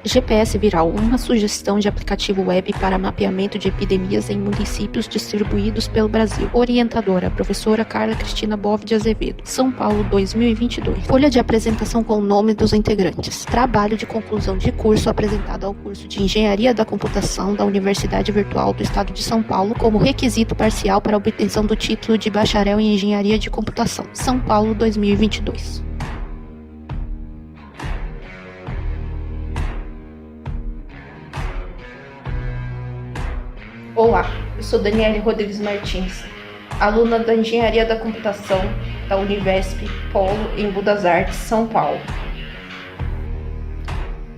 GPS Viral, uma sugestão de aplicativo web para mapeamento de epidemias em municípios distribuídos pelo Brasil. Orientadora, professora Carla Cristina Bove de Azevedo, São Paulo, 2022. Folha de apresentação com o nome dos integrantes. Trabalho de conclusão de curso apresentado ao curso de Engenharia da Computação da Universidade Virtual do Estado de São Paulo como requisito parcial para a obtenção do título de bacharel em Engenharia de Computação. São Paulo, 2022. Olá, eu sou Daniele Rodrigues Martins, aluna da Engenharia da Computação da Univesp Polo em Budas Artes, São Paulo.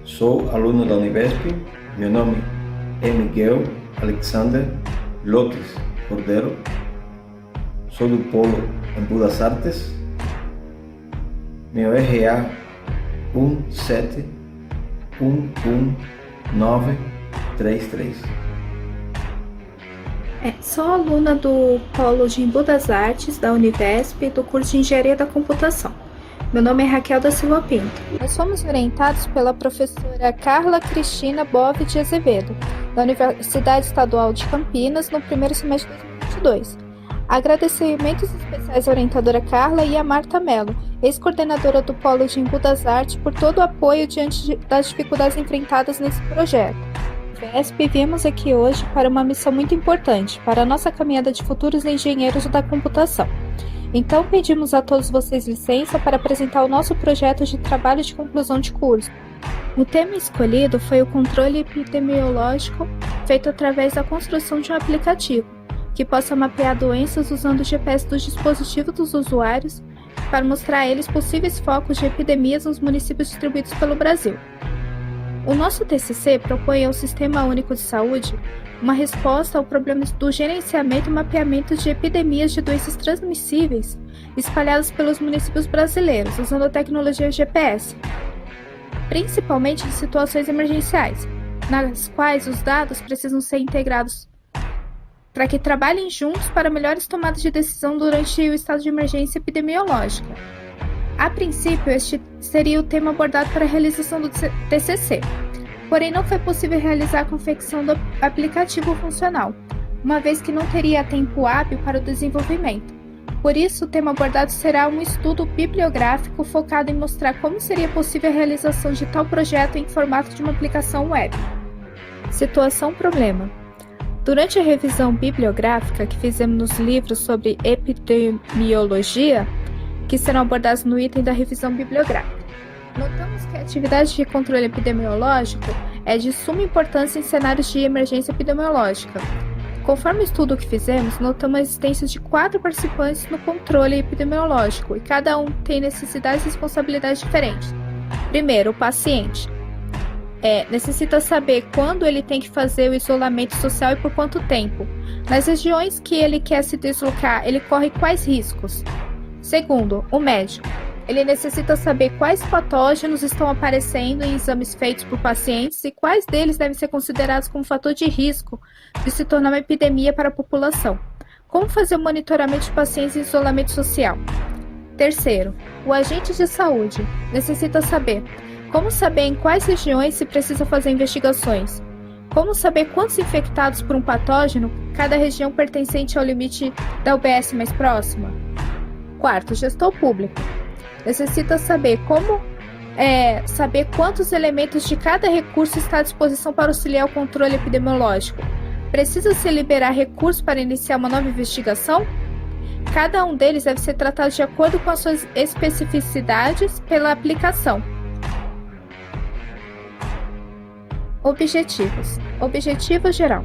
Sou aluno da Univesp, meu nome é Miguel Alexander Lotes Cordeiro, sou do Polo em Budas Artes, meu RA 1711933. Sou aluna do Polo de Embu das Artes, da Univesp, do curso de Engenharia da Computação. Meu nome é Raquel da Silva Pinto. Nós fomos orientados pela professora Carla Cristina Bove de Azevedo, da Universidade Estadual de Campinas, no primeiro semestre de 2022. Agradecimentos especiais à orientadora Carla e à Marta Mello, ex-coordenadora do Polo de Embu das Artes, por todo o apoio diante das dificuldades enfrentadas nesse projeto. VESP, viemos aqui hoje para uma missão muito importante, para a nossa caminhada de futuros engenheiros da computação. Então, pedimos a todos vocês licença para apresentar o nosso projeto de trabalho de conclusão de curso. O tema escolhido foi o controle epidemiológico, feito através da construção de um aplicativo, que possa mapear doenças usando o GPS dos dispositivos dos usuários, para mostrar a eles possíveis focos de epidemias nos municípios distribuídos pelo Brasil. O nosso TCC propõe ao Sistema Único de Saúde uma resposta ao problema do gerenciamento e mapeamento de epidemias de doenças transmissíveis espalhadas pelos municípios brasileiros, usando a tecnologia GPS, principalmente em situações emergenciais, nas quais os dados precisam ser integrados para que trabalhem juntos para melhores tomadas de decisão durante o estado de emergência epidemiológica. A princípio, este seria o tema abordado para a realização do TCC, porém não foi possível realizar a confecção do aplicativo funcional, uma vez que não teria tempo hábil para o desenvolvimento. Por isso, o tema abordado será um estudo bibliográfico focado em mostrar como seria possível a realização de tal projeto em formato de uma aplicação web. Situação-problema. Durante a revisão bibliográfica que fizemos nos livros sobre epidemiologia, que serão abordados no item da revisão bibliográfica, notamos que a atividade de controle epidemiológico é de suma importância em cenários de emergência epidemiológica. Conforme o estudo que fizemos, notamos a existência de 4 participantes no controle epidemiológico e cada um tem necessidades e responsabilidades diferentes. Primeiro, o paciente. Necessita saber quando ele tem que fazer o isolamento social e por quanto tempo. Nas regiões que ele quer se deslocar, ele corre quais riscos? Segundo, o médico. Ele necessita saber quais patógenos estão aparecendo em exames feitos por pacientes e quais deles devem ser considerados como fator de risco de se tornar uma epidemia para a população. Como fazer o monitoramento de pacientes em isolamento social? Terceiro, o agente de saúde. Necessita saber como saber em quais regiões se precisa fazer investigações. Como saber quantos infectados por um patógeno cada região pertencente ao limite da UBS mais próxima. Quarto, gestor público. Necessita saber saber quantos elementos de cada recurso está à disposição para auxiliar o controle epidemiológico. Precisa-se liberar recursos para iniciar uma nova investigação? Cada um deles deve ser tratado de acordo com as suas especificidades pela aplicação. Objetivos. Objetivo geral.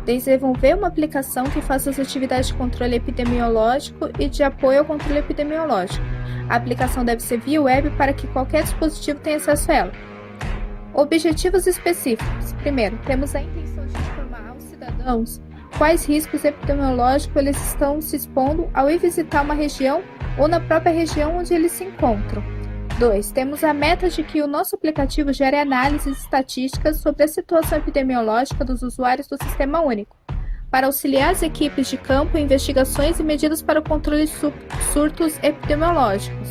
Desenvolver uma aplicação que faça as atividades de controle epidemiológico e de apoio ao controle epidemiológico. A aplicação deve ser via web para que qualquer dispositivo tenha acesso a ela. Objetivos específicos. Primeiro, temos a intenção de informar aos cidadãos quais riscos epidemiológicos eles estão se expondo ao ir visitar uma região ou na própria região onde eles se encontram. 2. Temos a meta de que o nosso aplicativo gere análises estatísticas sobre a situação epidemiológica dos usuários do Sistema Único, para auxiliar as equipes de campo em investigações e medidas para o controle de surtos epidemiológicos.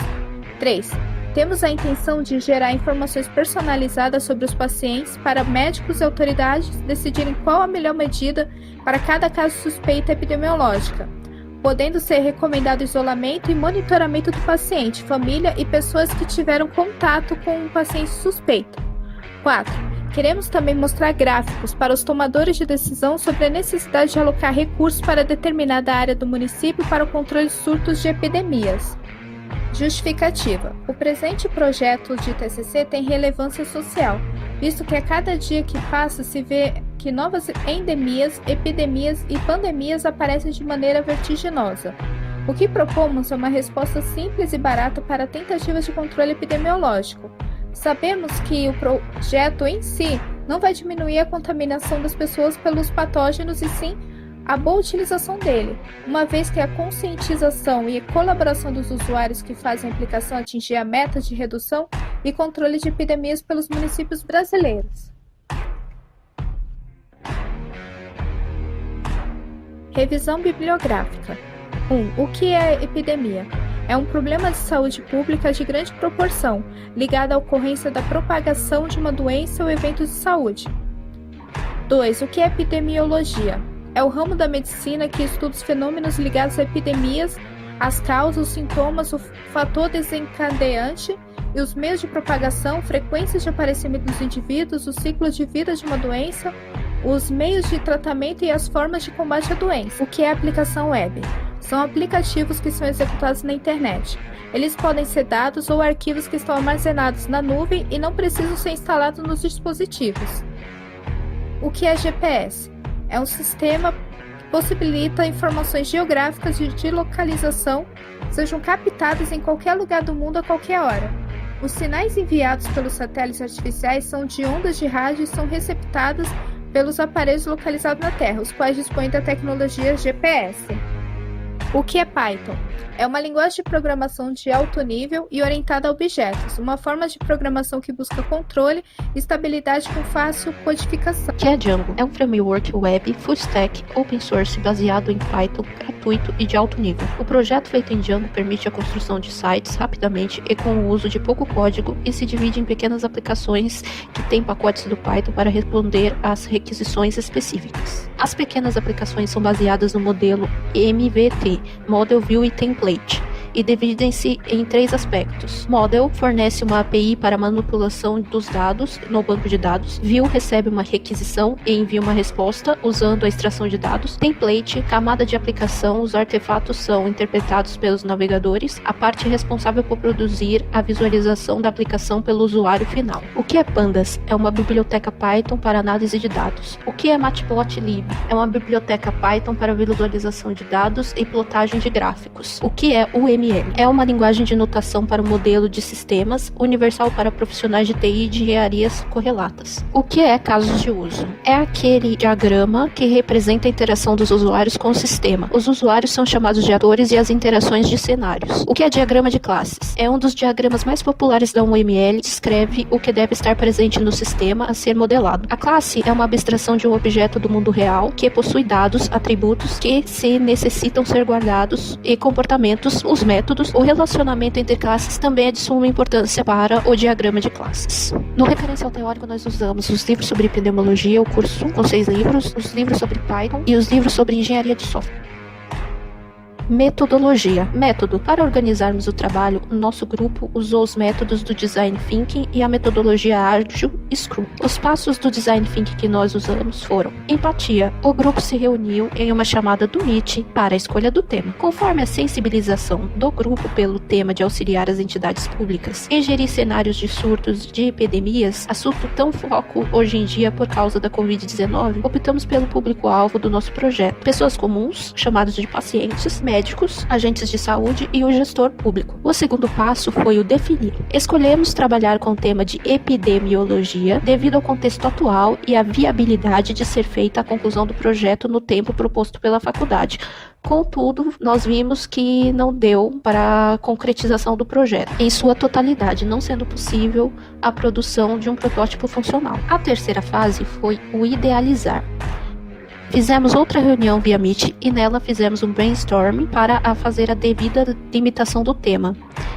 3. Temos a intenção de gerar informações personalizadas sobre os pacientes para médicos e autoridades decidirem qual a melhor medida para cada caso suspeita epidemiológica, podendo ser recomendado isolamento e monitoramento do paciente, família e pessoas que tiveram contato com um paciente suspeito. 4. Queremos também mostrar gráficos para os tomadores de decisão sobre a necessidade de alocar recursos para determinada área do município para o controle de surtos de epidemias. Justificativa. O presente projeto de TCC tem relevância social, visto que a cada dia que passa se vê que novas endemias, epidemias e pandemias aparecem de maneira vertiginosa. O que propomos é uma resposta simples e barata para tentativas de controle epidemiológico. Sabemos que o projeto em si não vai diminuir a contaminação das pessoas pelos patógenos e sim a boa utilização dele, uma vez que a conscientização e a colaboração dos usuários que fazem a aplicação atingir a meta de redução e controle de epidemias pelos municípios brasileiros. Revisão bibliográfica. 1. O que é epidemia? É um problema de saúde pública de grande proporção, ligado à ocorrência da propagação de uma doença ou evento de saúde. 2. O que é epidemiologia? É o ramo da medicina que estuda os fenômenos ligados a epidemias, as causas, os sintomas, o fator desencadeante e os meios de propagação, frequências de aparecimento dos indivíduos, os ciclos de vida de uma doença, os meios de tratamento e as formas de combate à doença. O que é aplicação web? São aplicativos que são executados na internet. Eles podem ser dados ou arquivos que estão armazenados na nuvem e não precisam ser instalados nos dispositivos. O que é GPS? É um sistema que possibilita informações geográficas e de localização sejam captadas em qualquer lugar do mundo a qualquer hora. Os sinais enviados pelos satélites artificiais são de ondas de rádio e são receptados pelos aparelhos localizados na Terra, os quais dispõem da tecnologia GPS. O que é Python? É uma linguagem de programação de alto nível e orientada a objetos, uma forma de programação que busca controle e estabilidade com fácil codificação. O que é Django? É um framework web full stack open source baseado em Python, gratuito e de alto nível. O projeto feito em Django permite a construção de sites rapidamente e com o uso de pouco código e se divide em pequenas aplicações que têm pacotes do Python para responder às requisições específicas. As pequenas aplicações são baseadas no modelo MVT, Model View e Template, e dividem-se em 3 aspectos. Model fornece uma API para manipulação dos dados no banco de dados. View recebe uma requisição e envia uma resposta usando a extração de dados. Template, camada de aplicação, os artefatos são interpretados pelos navegadores, a parte responsável por produzir a visualização da aplicação pelo usuário final. O que é Pandas? É uma biblioteca Python para análise de dados. O que é Matplotlib? É uma biblioteca Python para visualização de dados e plotagem de gráficos. O que é UML? É uma linguagem de notação para o modelo de sistemas, universal para profissionais de TI e de engenharias correlatas. O que é casos de uso? É aquele diagrama que representa a interação dos usuários com o sistema. Os usuários são chamados de atores e as interações de cenários. O que é diagrama de classes? É um dos diagramas mais populares da UML, descreve o que deve estar presente no sistema a ser modelado. A classe é uma abstração de um objeto do mundo real que possui dados, atributos que se necessitam ser guardados e comportamentos, os métodos. O relacionamento entre classes também é de suma importância para o diagrama de classes. No referencial teórico nós usamos os livros sobre epidemiologia, o curso com 6 livros, os livros sobre Python e os livros sobre engenharia de software. Metodologia. Método. Para organizarmos o trabalho, o nosso grupo usou os métodos do Design Thinking e a metodologia ágil Scrum. Os passos do Design Thinking que nós usamos foram: empatia. O grupo se reuniu em uma chamada do Meet para a escolha do tema. Conforme a sensibilização do grupo pelo tema de auxiliar as entidades públicas e gerir cenários de surtos de epidemias, assunto tão foco hoje em dia por causa da Covid-19, optamos pelo público-alvo do nosso projeto. Pessoas comuns, chamados de pacientes, médicos, agentes de saúde e o gestor público. O segundo passo foi o definir. Escolhemos trabalhar com o tema de epidemiologia devido ao contexto atual e à viabilidade de ser feita a conclusão do projeto no tempo proposto pela faculdade. Contudo, nós vimos que não deu para a concretização do projeto em sua totalidade, não sendo possível a produção de um protótipo funcional. A terceira fase foi o idealizar. Fizemos outra reunião via Meet e nela fizemos um brainstorming para fazer a devida limitação do tema.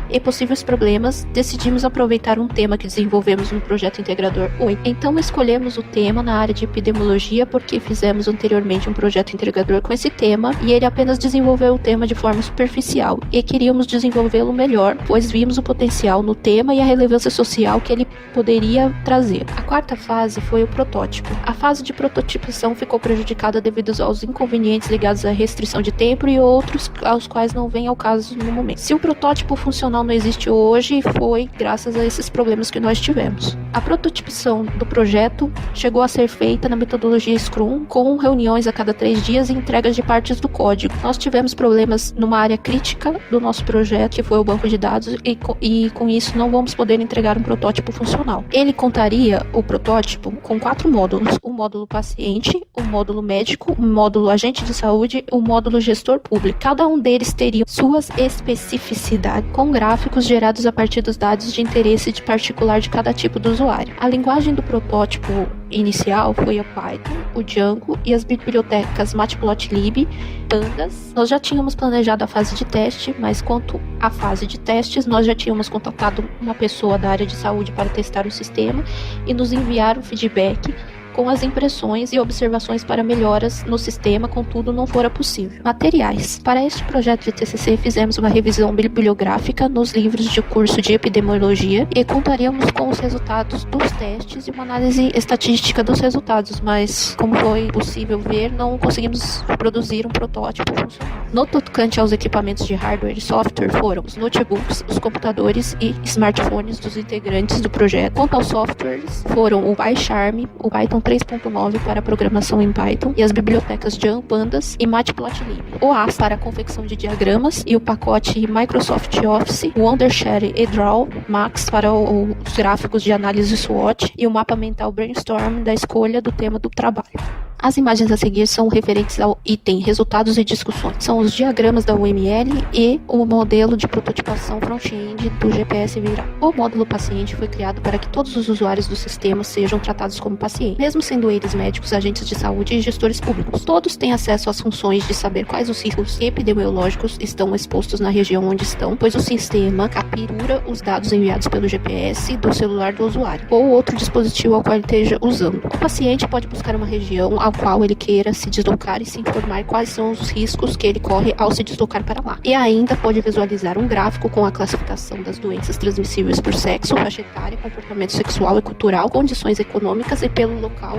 e possíveis problemas, decidimos aproveitar um tema que desenvolvemos no projeto integrador 8. Então escolhemos o tema na área de epidemiologia porque fizemos anteriormente um projeto integrador com esse tema e ele apenas desenvolveu o tema de forma superficial e queríamos desenvolvê-lo melhor, pois vimos o potencial no tema e a relevância social que ele poderia trazer. A quarta fase foi o protótipo. A fase de prototipação ficou prejudicada devido aos inconvenientes ligados à restrição de tempo e outros aos quais não vem ao caso no momento. Se o protótipo funcional não existe hoje, foi graças a esses problemas que nós tivemos. A prototipação do projeto chegou a ser feita na metodologia Scrum, com reuniões a cada 3 dias e entregas de partes do código. Nós tivemos problemas numa área crítica do nosso projeto, que foi o banco de dados, e com isso não vamos poder entregar um protótipo funcional. Ele contaria, o protótipo, com 4 módulos: o módulo paciente, o módulo médico, o módulo agente de saúde e o módulo gestor público. Cada um deles teria suas especificidades, com gráficos gerados a partir dos dados de interesse de particular de cada tipo do usuário. A linguagem do protótipo inicial foi a Python, o Django e as bibliotecas Matplotlib, Pandas. Nós já tínhamos planejado a fase de teste, mas quanto à fase de testes, nós já tínhamos contatado uma pessoa da área de saúde para testar o sistema e nos enviar um feedback com as impressões e observações para melhoras no sistema, contudo não fora possível. Materiais. Para este projeto de TCC fizemos uma revisão bibliográfica nos livros de curso de epidemiologia e contaríamos com os resultados dos testes e uma análise estatística dos resultados, mas como foi possível ver, não conseguimos produzir um protótipo funcional. No tocante aos equipamentos de hardware e software foram os notebooks, os computadores e smartphones dos integrantes do projeto. Quanto aos softwares, foram o PyCharm, o Python 3.9 para programação em Python e as bibliotecas Django, Pandas e Matplotlib. O AS para a confecção de diagramas e o pacote Microsoft Office, o Wondershare e Draw, Max para os gráficos de análise SWOT e o mapa mental Brainstorm da escolha do tema do trabalho. As imagens a seguir são referentes ao item resultados e discussões. São os diagramas da UML e o modelo de prototipação front-end do GPS Viral. O módulo paciente foi criado para que todos os usuários do sistema sejam tratados como pacientes, mesmo sendo eles médicos, agentes de saúde e gestores públicos. Todos têm acesso às funções de saber quais os riscos epidemiológicos estão expostos na região onde estão, pois o sistema captura os dados enviados pelo GPS do celular do usuário ou outro dispositivo ao qual ele esteja usando. O paciente pode buscar uma região ao qual ele queira se deslocar e se informar quais são os riscos que ele corre ao se deslocar para lá. E ainda pode visualizar um gráfico com a classificação das doenças transmissíveis por sexo, faixa etária, comportamento sexual e cultural, condições econômicas e pelo local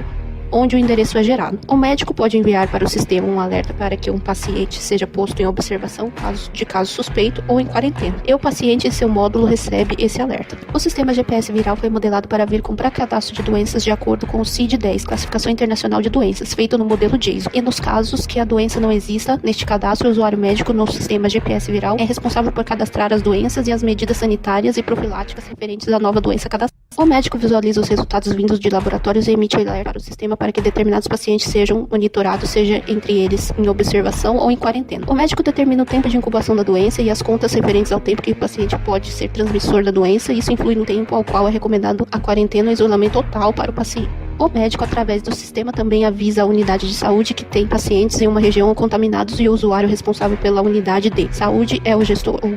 onde o endereço é gerado. O médico pode enviar para o sistema um alerta para que um paciente seja posto em observação de caso suspeito ou em quarentena. E o paciente em seu módulo recebe esse alerta. O sistema GPS Viral foi modelado para vir com pré-cadastro de doenças de acordo com o CID-10, Classificação Internacional de Doenças, feito no modelo JSON. E nos casos que a doença não exista, neste cadastro, o usuário médico no sistema GPS Viral é responsável por cadastrar as doenças e as medidas sanitárias e profiláticas referentes à nova doença cadastrada. O médico visualiza os resultados vindos de laboratórios e emite alerta para o sistema para que determinados pacientes sejam monitorados, seja entre eles em observação ou em quarentena. O médico determina o tempo de incubação da doença e as contas referentes ao tempo que o paciente pode ser transmissor da doença, e isso influi no tempo ao qual é recomendado a quarentena ou isolamento total para o paciente. O médico, através do sistema, também avisa a unidade de saúde que tem pacientes em uma região contaminados e o usuário responsável pela unidade de saúde é o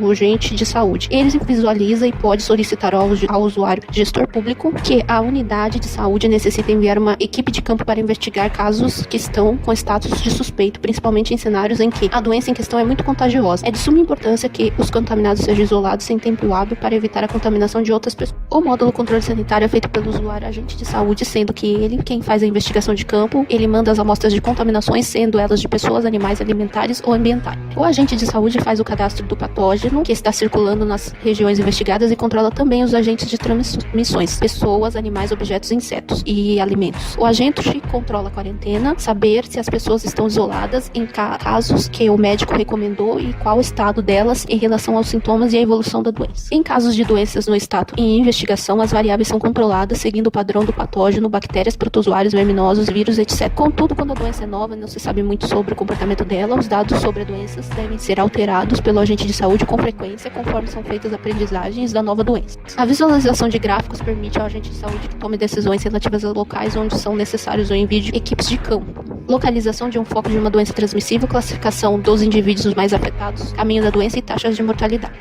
agente de saúde. Ele visualiza e pode solicitar ao usuário gestor público que a unidade de saúde necessita enviar uma equipe de campo para investigar casos que estão com status de suspeito, principalmente em cenários em que a doença em questão é muito contagiosa. É de suma importância que os contaminados sejam isolados sem tempo hábil para evitar a contaminação de outras pessoas. O módulo controle sanitário é feito pelo usuário agente de saúde, sendo que ele quem faz a investigação de campo. Ele manda as amostras de contaminações, sendo elas de pessoas, animais, alimentares ou ambientais. O agente de saúde faz o cadastro do patógeno que está circulando nas regiões investigadas e controla também os agentes de transmissões, pessoas, animais, objetos, insetos e alimentos. O agente controla a quarentena, saber se as pessoas estão isoladas em casos que o médico recomendou e qual o estado delas em relação aos sintomas e à evolução da doença. Em casos de doenças no estado em investigação, as variáveis são controladas seguindo o padrão do patógeno, bactérias, protozoários, verminosos, vírus, etc. Contudo, quando a doença é nova, não se sabe muito sobre o comportamento dela, os dados sobre a doença devem ser alterados pelo agente de saúde com frequência, conforme são feitas aprendizagens da nova doença. A visualização de gráficos permite ao agente de saúde que tome decisões relativas a locais onde são necessários o envio de equipes de campo. Localização de um foco de uma doença transmissível, classificação dos indivíduos mais afetados, caminho da doença e taxas de mortalidade.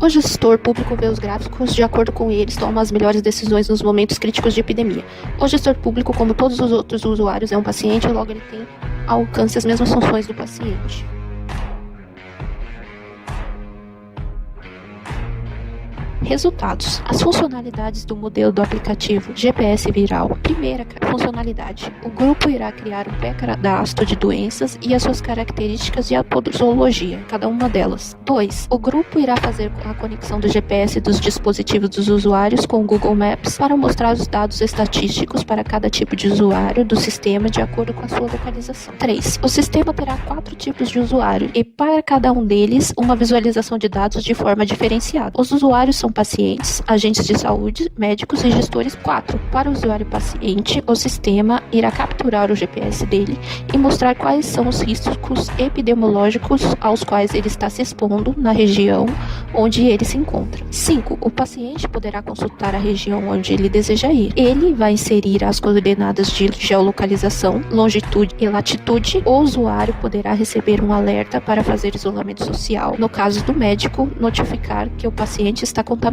O gestor público vê os gráficos, de acordo com eles, toma as melhores decisões nos momentos críticos de epidemia. O gestor público, como todos os outros usuários, é um paciente, logo ele tem ao alcance as mesmas funções do paciente. Resultados. As funcionalidades do modelo do aplicativo GPS Viral. Primeira funcionalidade. O grupo irá criar um pré-cadastro de doenças e as suas características e a posologia, cada uma delas. 2. O grupo irá fazer a conexão do GPS dos dispositivos dos usuários com o Google Maps para mostrar os dados estatísticos para cada tipo de usuário do sistema de acordo com a sua localização. 3. O sistema terá 4 tipos de usuário e para cada um deles uma visualização de dados de forma diferenciada. Os usuários são pacientes, agentes de saúde, médicos e gestores. 4. Para o usuário paciente, o sistema irá capturar o GPS dele e mostrar quais são os riscos epidemiológicos aos quais ele está se expondo na região onde ele se encontra. 5. O paciente poderá consultar a região onde ele deseja ir. Ele vai inserir as coordenadas de geolocalização, longitude e latitude. O usuário poderá receber um alerta para fazer isolamento social. No caso do médico, notificar que o paciente está contaminado.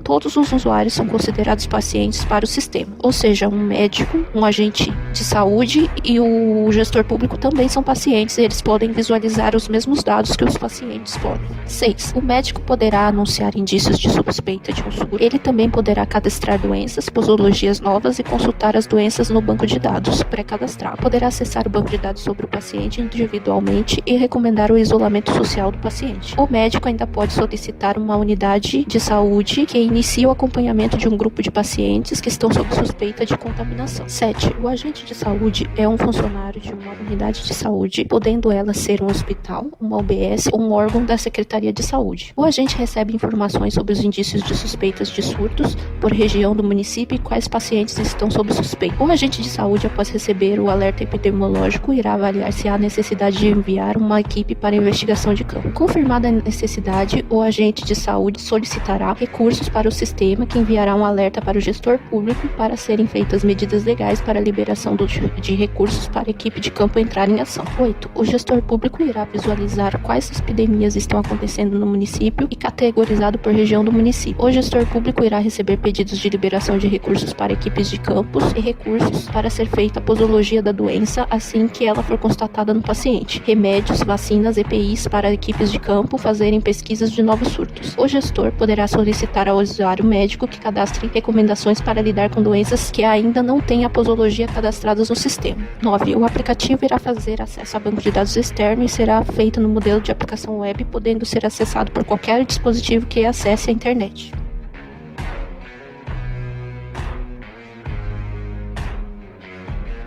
Todos os usuários são considerados pacientes para o sistema, ou seja, um médico, um agente de saúde e o gestor público também são pacientes e eles podem visualizar os mesmos dados que os pacientes podem. 6. O médico poderá anunciar indícios de suspeita de um surto. Ele também poderá cadastrar doenças, posologias novas e consultar as doenças no banco de dados pré-cadastrado. Poderá acessar o banco de dados sobre o paciente individualmente e recomendar o isolamento social do paciente. O médico ainda pode solicitar uma unidade de saúde que inicia o acompanhamento de um grupo de pacientes que estão sob suspeita de contaminação. 7. O agente de saúde é um funcionário de uma unidade de saúde, podendo ela ser um hospital, uma UBS ou um órgão da Secretaria de Saúde. O agente recebe informações sobre os indícios de suspeitas de surtos por região do município e quais pacientes estão sob suspeita. O agente de saúde, após receber o alerta epidemiológico, irá avaliar se há necessidade de enviar uma equipe para investigação de campo. Confirmada a necessidade, o agente de saúde solicitará recursos para o sistema, que enviará um alerta para o gestor público para serem feitas medidas legais para a liberação de recursos para a equipe de campo entrar em ação. 8. O gestor público irá visualizar quais epidemias estão acontecendo no município e categorizado por região do município. O gestor público irá receber pedidos de liberação de recursos para equipes de campos e recursos para ser feita a posologia da doença assim que ela for constatada no paciente. Remédios, vacinas, EPIs para equipes de campo fazerem pesquisas de novos surtos. O gestor poderá solicitar ao usuário médico que cadastre recomendações para lidar com doenças que ainda não têm a posologia cadastradas no sistema. 9. O aplicativo irá fazer acesso a banco de dados externo e será feito no modelo de aplicação web, podendo ser acessado por qualquer dispositivo que acesse a internet.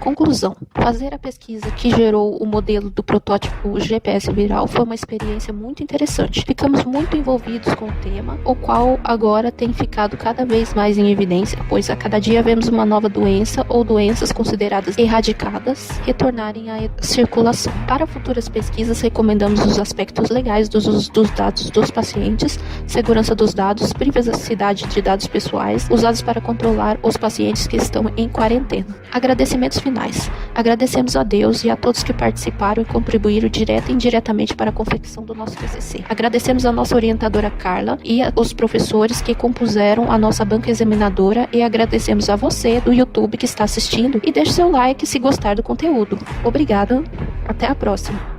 Conclusão. Fazer a pesquisa que gerou o modelo do protótipo GPS Viral foi uma experiência muito interessante. Ficamos muito envolvidos com o tema, o qual agora tem ficado cada vez mais em evidência, pois a cada dia vemos uma nova doença ou doenças consideradas erradicadas retornarem à circulação. Para futuras pesquisas, recomendamos os aspectos legais dos usos dos dados dos pacientes, segurança dos dados, privacidade de dados pessoais, usados para controlar os pacientes que estão em quarentena. Agradecimentos finais. Agradecemos a Deus e a todos que participaram e contribuíram direta e indiretamente para a confecção do nosso TCC. Agradecemos a nossa orientadora Carla e os professores que compuseram a nossa banca examinadora e agradecemos a você do YouTube que está assistindo e deixe seu like se gostar do conteúdo. Obrigada, até a próxima.